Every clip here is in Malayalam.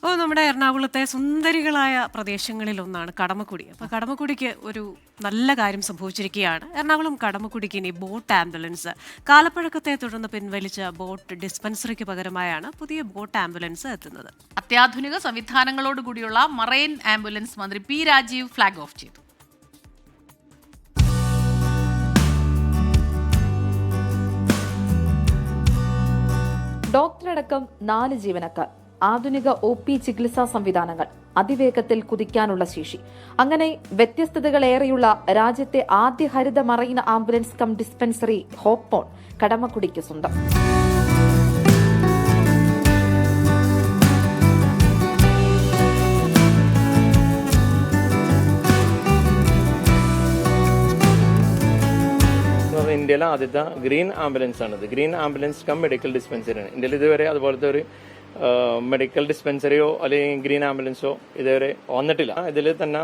നമ്മുടെ എറണാകുളത്തെ സുന്ദരികളായ പ്രദേശങ്ങളിലൊന്നാണ് കടമക്കുടി. അപ്പോൾ കടമക്കുടിക്ക് ഒരു നല്ല കാര്യം സംഭവിച്ചിരിക്കുകയാണ്. എറണാകുളം കടമക്കുടിക്ക് ഇനി ബോട്ട് ആംബുലൻസ്. കാലപ്പഴക്കത്തെ തുടർന്ന് പിൻവലിച്ച ബോട്ട് ഡിസ്പെൻസറിക്ക് പകരമായാണ് പുതിയ ബോട്ട് ആംബുലൻസ് എത്തുന്നത്. അത്യാധുനിക സംവിധാനങ്ങളോടുകൂടിയുള്ള മറൈൻ ആംബുലൻസ് മന്ത്രി പി രാജീവ് ഫ്ലാഗ് ഓഫ് ചെയ്തു. ഡോക്ടറടക്കം 4 ജീവനക്കാർ, ആധുനിക OP ചികിത്സാ സംവിധാനങ്ങൾ, അതിവേഗത്തിൽ കുതിക്കാനുള്ള ശേഷി, അങ്ങനെ വ്യത്യസ്തതകളേറെയുള്ള രാജ്യത്തെ ആദ്യ ഹരിത marine ambulance cum dispensary hop on കടമക്കുടിക്ക് സ്വന്തം. ഇന്ത്യയിലെ ആദ്യത്തെ ഗ്രീൻ ആംബുലൻസ് ആണിത്. ഗ്രീൻ ആംബുലൻസ് കം മെഡിക്കൽ ഡിസ്പെൻസറിയാണ്. ഇന്ത്യയിൽ ഇതുവരെ അതുപോലത്തെ ഒരു മെഡിക്കൽ ഡിസ്പെൻസറിയോ അല്ലെങ്കിൽ ഗ്രീൻ ആംബുലൻസോ ഇതുവരെ വന്നിട്ടില്ല. ഇതിൽ തന്നെ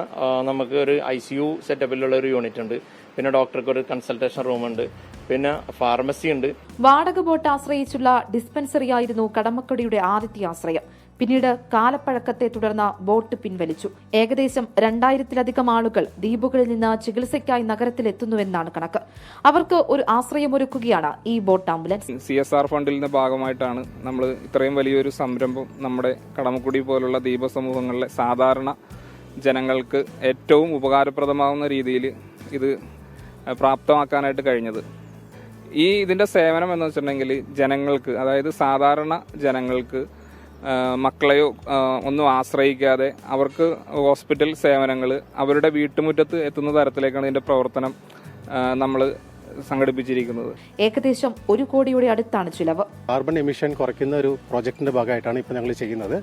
നമുക്ക് ഒരു ICU സെറ്റപ്പിലുള്ള ഒരു യൂണിറ്റ് ഉണ്ട്, പിന്നെ ഡോക്ടർക്ക് ഒരു കൺസൾട്ടേഷൻ റൂം ഉണ്ട്, പിന്നെ ഫാർമസി ഉണ്ട്. വാടക ബോട്ട് ആശ്രയിച്ചുള്ള ഡിസ്പെൻസറിയായിരുന്നു കടമക്കുടിയുടെ ആദ്യത്തെ ആശ്രയം. പിന്നീട് കാലപ്പഴക്കത്തെ തുടർന്ന് ബോട്ട് പിൻവലിച്ചു. ഏകദേശം 2000-ലധികം ആളുകൾ ദ്വീപുകളിൽ നിന്ന് ചികിത്സയ്ക്കായി നഗരത്തിലെത്തുന്നുവെന്നാണ് കണക്ക്. അവർക്ക് ഒരു ആശ്രയമൊരുക്കുകയാണ് ഈ ബോട്ട് ആംബുലൻസ്. CSR ഫണ്ടിന്റെ ഭാഗമായിട്ടാണ് നമ്മൾ ഇത്രയും വലിയൊരു സംരംഭം നമ്മുടെ കടമക്കുടി പോലുള്ള ദ്വീപ സമൂഹങ്ങളിലെ സാധാരണ ജനങ്ങൾക്ക് ഏറ്റവും ഉപകാരപ്രദമാകുന്ന രീതിയിൽ ഇത് പ്രാപ്തമാക്കാനായിട്ട് കഴിഞ്ഞത്. ഇതിന്റെ സേവനം എന്ന് വെച്ചിട്ടുണ്ടെങ്കിൽ ജനങ്ങൾക്ക്, അതായത് സാധാരണ ജനങ്ങൾക്ക് മക്കളെയോ ഒന്നും ആശ്രയിക്കാതെ അവർക്ക് ഹോസ്പിറ്റൽ സേവനങ്ങൾ അവരുടെ വീട്ടുമുറ്റത്ത് എത്തുന്ന തരത്തിലേക്കാണ് ഇതിന്റെ പ്രവർത്തനം നമ്മൾ സംഘടിപ്പിച്ചിരിക്കുന്നത്. ഏകദേശം 1 കോടിയുടെ അടുത്താണ് ചിലവ്. കാർബൺ എമിഷൻ കുറയ്ക്കുന്ന ഒരു പ്രോജക്റ്റിന്റെ ഭാഗമായിട്ടാണ് ഇപ്പോൾ ഞങ്ങൾ ചെയ്യുന്നത്.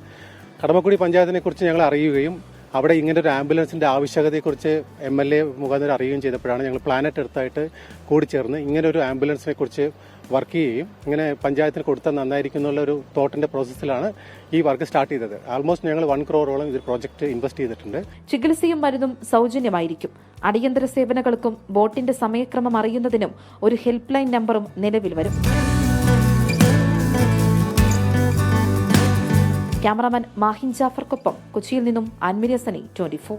കടമക്കുടി പഞ്ചായത്തിനെ കുറിച്ച് ഞങ്ങൾ അറിയുകയും അവിടെ ഇങ്ങനെ ഒരു ആംബുലൻസിന്റെ ആവശ്യകതയെക്കുറിച്ച് MLA മുഖാന്തരം അറിയുകയും ചെയ്തപ്പോഴാണ് ഞങ്ങൾ പ്ലാനറ്റ് എർത്തായിട്ട് കൂടിച്ചേർന്ന് ഇങ്ങനെ ഒരു ആംബുലൻസിനെ കുറിച്ച് വർക്ക് ചെയ്യുകയും ഇങ്ങനെ പഞ്ചായത്തിന് കൊടുത്താൽ നന്നായിരിക്കും എന്നുള്ള ഒരു തോട്ടിന്റെ പ്രോസസ്സിലാണ് ഈ വർക്ക് സ്റ്റാർട്ട് ചെയ്തത്. ആൾമോസ്റ്റ് ഞങ്ങൾ 1 crore ഇതിൽ പ്രോജക്റ്റ് ഇൻവെസ്റ്റ് ചെയ്തിട്ടുണ്ട്. ചികിത്സയും മരുന്നും സൗജന്യമായിരിക്കും. അടിയന്തര സേവനങ്ങൾക്കും ബോട്ടിന്റെ സമയക്രമം അറിയുന്നതിനും ഒരു ഹെൽപ്പ് ലൈൻ നമ്പറും നിലവിൽ വരും. ക്യാമറാമാൻ മാഹിൻ ജാഫർക്കൊപ്പം കൊച്ചിയിൽ നിന്നും അൻമിര സനി, 24.